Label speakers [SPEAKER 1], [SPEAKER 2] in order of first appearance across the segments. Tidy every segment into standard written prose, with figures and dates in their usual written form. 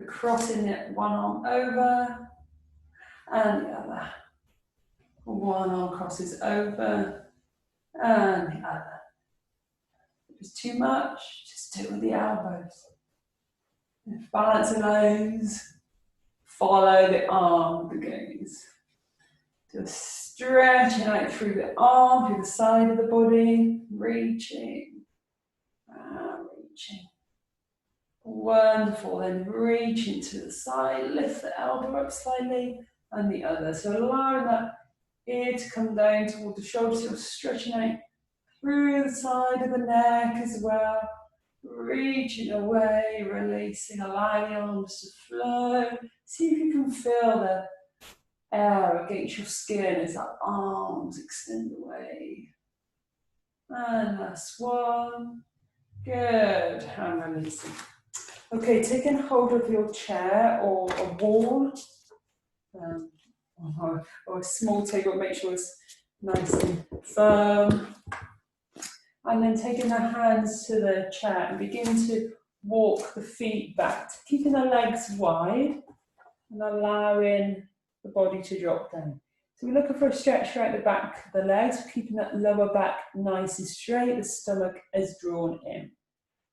[SPEAKER 1] We're crossing it, one arm over and the other. One arm crosses over and the other. If it's too much, just do it with the elbows. If balance allows, follow the arm with the gaze. Just stretching out through the arm, through the side of the body, reaching, reaching. Wonderful, then reaching to the side, lift the elbow up slightly, and the other. So allowing that ear to come down toward the shoulders, so stretching out through the side of the neck as well. Reaching away, releasing, allowing the arms to flow. See if you can feel the air against your skin as that arms extend away. And last one. Good. And releasing. Okay, taking hold of your chair or a wall or a small table, make sure it's nice and firm. And then taking the hands to the chair and begin to walk the feet back, keeping the legs wide and allowing the body to drop down. So we're looking for a stretch throughout the back of the legs, keeping that lower back nice and straight, the stomach is drawn in.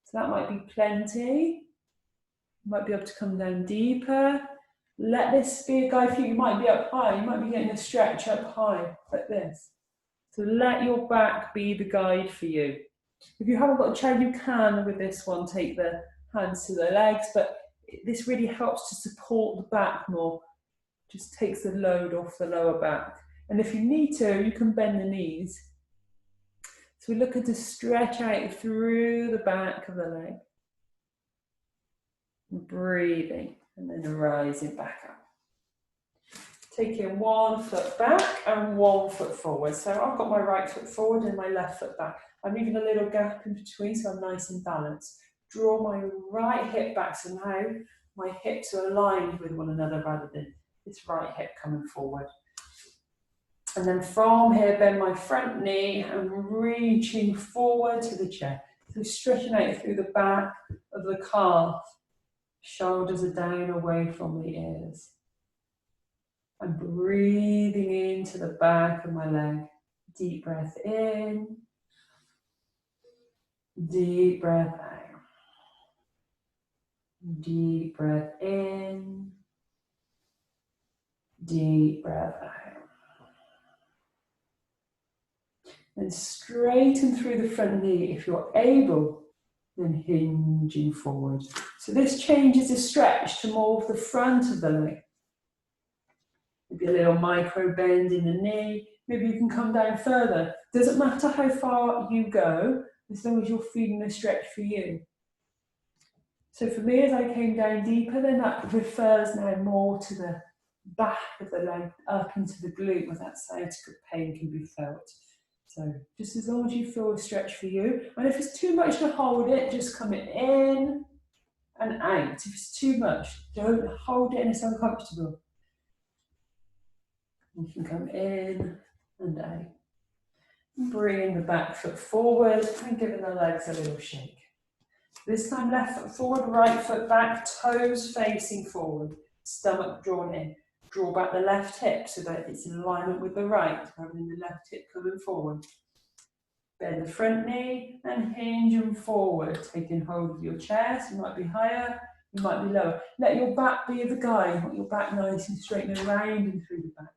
[SPEAKER 1] So that might be plenty. You might be able to come down deeper. Let this be a guide for you. You might be up high, you might be getting a stretch up high, like this. So let your back be the guide for you. If you haven't got a chair, you can, with this one, take the hands to the legs, but this really helps to support the back more. Just takes the load off the lower back. And if you need to, you can bend the knees. So we're looking to stretch out through the back of the leg. Breathing, and then rising back up. Taking one foot back and 1 foot forward. So I've got my right foot forward and my left foot back. I'm leaving a little gap in between so I'm nice and balanced. Draw my right hip back, so now my hips are aligned with one another rather than this right hip coming forward. And then from here, bend my front knee and reaching forward to the chair. So stretching out through the back of the calf. Shoulders are down away from the ears. I'm breathing into the back of my leg. Deep breath in. Deep breath out. Deep breath in. Deep breath out. And straighten through the front knee if you're able, then hinging forward. So this changes the stretch to more of the front of the leg. Maybe a little micro bend in the knee. Maybe you can come down further. Doesn't matter how far you go, as long as you're feeling the stretch for you. So for me, as I came down deeper, then that refers now more to the back of the leg, up into the glute, where that sciatica pain can be felt. So just as long as you feel a stretch for you. And if it's too much to hold it, just come in and out. If it's too much, don't hold it and it's uncomfortable. You can come in and out. Bring the back foot forward and giving the legs a little shake. This time left foot forward, right foot back, toes facing forward, stomach drawn in. Draw back the left hip so that it's in alignment with the right, having the left hip coming forward. Bend the front knee and hinge and forward, taking hold of your chest. You might be higher, you might be lower. Let your back be the guide. Want your back nice and straight and rounding through the back.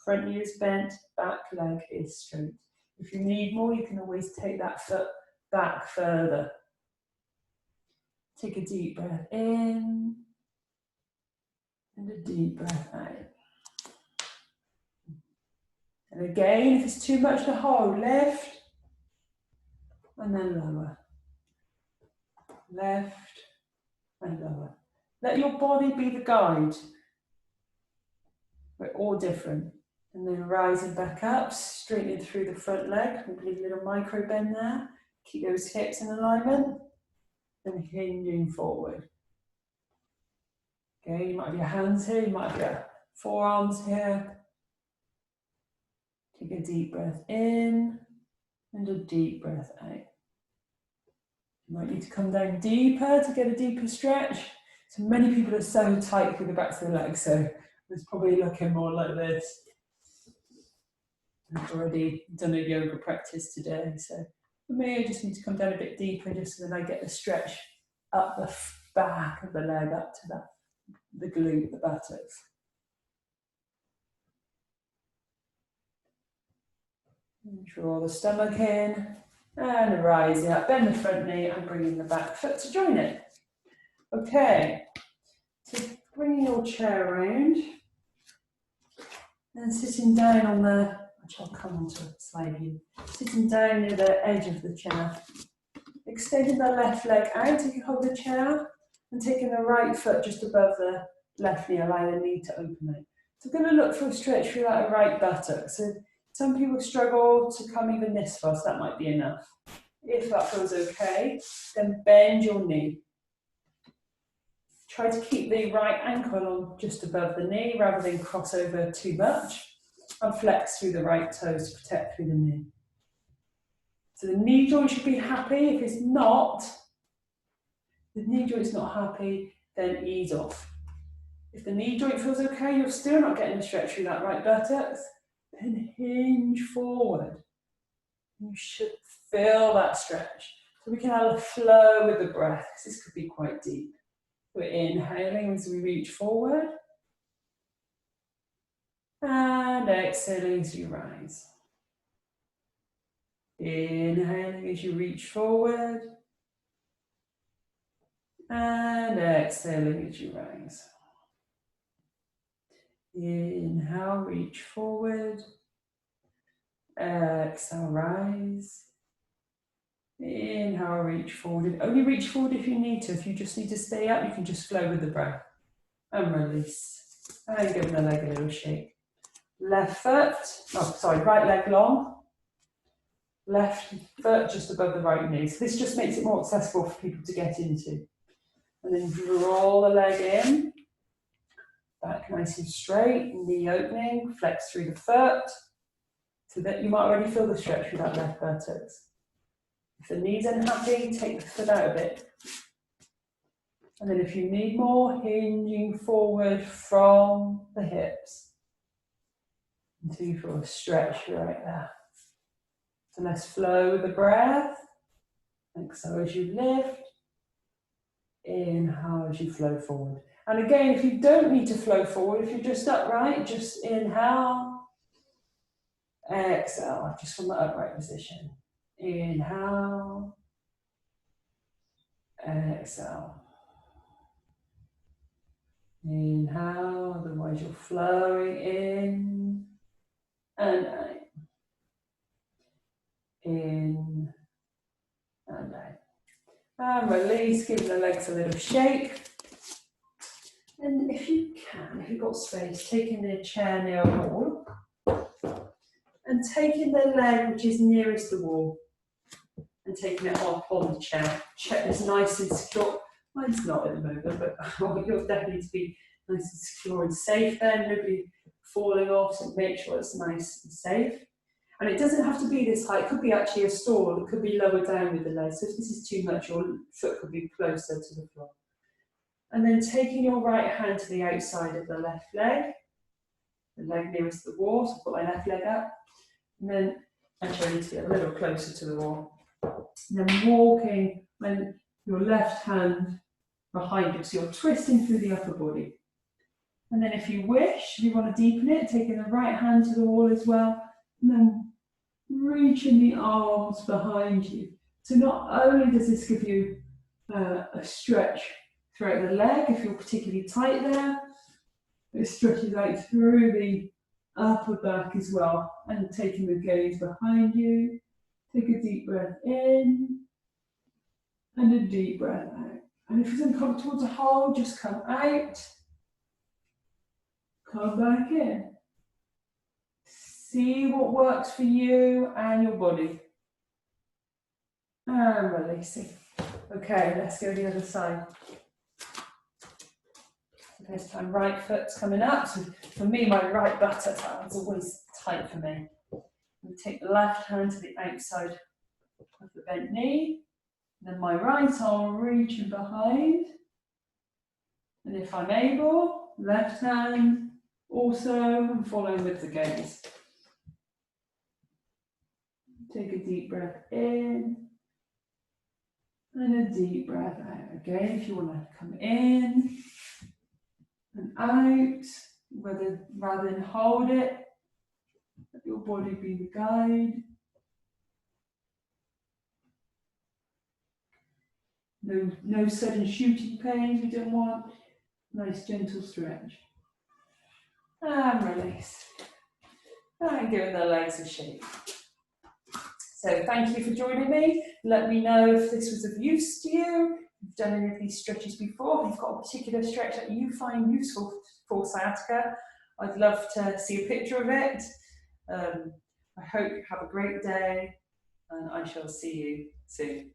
[SPEAKER 1] Front knee is bent, back leg is straight. If you need more, you can always take that foot back further. Take a deep breath in and a deep breath out. And again, if it's too much to hold, lift and then lower. Left and lower. Let your body be the guide. We're all different. And then rising back up, straightening through the front leg. Maybe a little micro bend there. Keep those hips in alignment. And hinging forward. Okay, you might have your hands here, you might have your forearms here. Take a deep breath in and a deep breath out. You might need to come down deeper to get a deeper stretch. So many people are so tight with the backs of the legs, so it's probably looking more like this. I've already done a yoga practice today, so for me, I just need to come down a bit deeper just so that I get the stretch up the back of the leg, up to the glute, the buttocks. And draw the stomach in, and rising up, bend the front knee and bringing the back foot to join it. Okay, so bringing your chair around, and sitting down on the, which I'll come on to side view, sitting down near the edge of the chair, extending the left leg out, you can hold the chair, and taking the right foot just above the left knee, allow the knee to open out. So we're going to look for a stretch through that right buttock. So some people struggle to come even this far, so that might be enough. If that feels okay, then bend your knee. Try to keep the right ankle on just above the knee rather than cross over too much, and flex through the right toes to protect through the knee. So the knee joint should be happy. If it's not, the knee joint's not happy, then ease off. If the knee joint feels okay, you're still not getting a stretch through that right buttocks, then hinge forward. You should feel that stretch. So we can have a flow with the breath, because this could be quite deep. We're inhaling as we reach forward, and exhaling as you rise. Inhaling as you reach forward, and exhaling as you rise. Inhale, reach forward. Exhale, rise. Inhale, reach forward. And only reach forward if you need to. If you just need to stay up, you can just flow with the breath. And release. And give the leg a little shake. Left foot, right leg long. Left foot just above the right knee. So this just makes it more accessible for people to get into. And then draw the leg in. Back nice and straight, knee opening, flex through the foot. So that you might already feel the stretch through that left buttocks. If the knee's unhappy, take the foot out a bit. And then if you need more, hinging forward from the hips until you feel a stretch right there. So let's flow with the breath. Exhale as you lift. Inhale as you flow forward. And again, if you don't need to flow forward, if you're just upright, just inhale. Exhale, just from the upright position. Inhale. Exhale. Inhale, otherwise you're flowing in and out. In and out. And release, give the legs a little shake. And if you can, if you've got space, taking the chair near a wall and taking the leg which is nearest the wall and taking it up on the chair. Check this nice and secure. Mine's not at the moment, but you'll definitely need to be nice and secure and safe there. Nobody falling off, so make sure it's nice and safe. And it doesn't have to be this high. It could be actually a stool. It could be lower down with the leg. So if this is too much, your foot could be closer to the floor. And then taking your right hand to the outside of the left leg, the leg nearest the wall, so put my left leg up. And then actually I need to get a little closer to the wall. And then walking when your left hand behind you, so you're twisting through the upper body. And then if you wish, if you want to deepen it, taking the right hand to the wall as well, and then reaching the arms behind you. So not only does this give you a stretch throughout the leg, if you're particularly tight there, it stretches out through the upper back as well, and taking the gaze behind you. Take a deep breath in, and a deep breath out. And if it's uncomfortable to hold, just come out, come back in. See what works for you and your body. And releasing. Okay, let's go the other side. This time, right foot's coming up. So for me, my right buttock is always tight for me. We take the left hand to the outside of the bent knee. Then my right arm reaching behind. And if I'm able, left hand also, and following with the gaze. Take a deep breath in and a deep breath out. Again, if you want to come in and out, rather than hold it, let your body be the guide. No sudden shooting pains we don't want. Nice gentle stretch. And release. And giving the legs a shake. So thank you for joining me. Let me know if this was of use to you. If you've done any of these stretches before, if you've got a particular stretch that you find useful for sciatica, I'd love to see a picture of it. I hope you have a great day, and I shall see you soon.